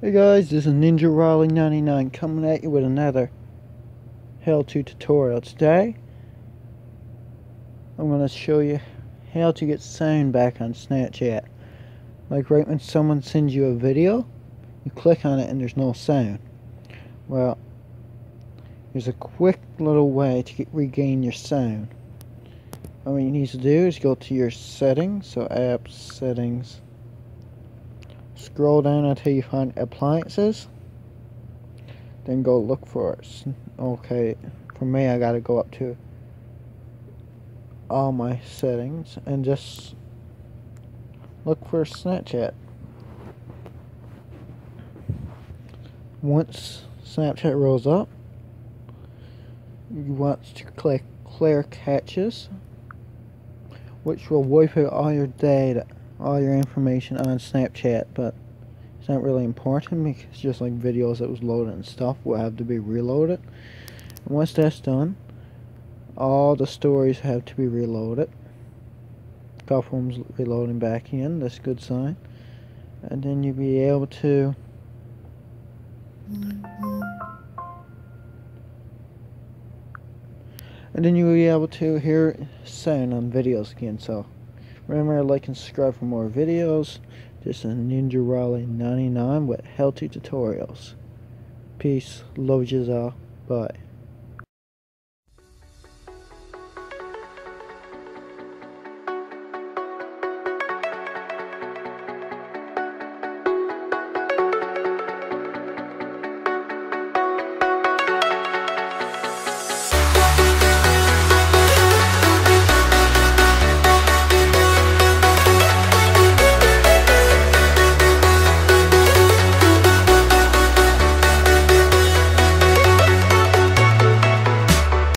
Hey guys, this is Ninja Raleigh 99 coming at you with another how-to tutorial. Today, I'm going to show you how to get sound back on Snapchat. Like right when someone sends you a video, you click on it and there's no sound. Well, there's a quick little way to regain your sound. All you need to do is go to your settings, so apps, settings. Scroll down until you find appliances. Then go look for it. Okay, for me I gotta go up to all my settings and just look for Snapchat. Once Snapchat rolls up, you want to click clear caches, which will wipe out all your data, all your information on Snapchat, but it's not really important because just like videos that was loaded and stuff will have to be reloaded. And once that's done, all the stories have to be reloaded. Couple of them's reloading back in, that's a good sign. And then you'll be able to hear sound on videos again. So remember to like and subscribe for more videos. This is Ninja Raleigh 99 with how-to tutorials. Peace, love yous all, bye.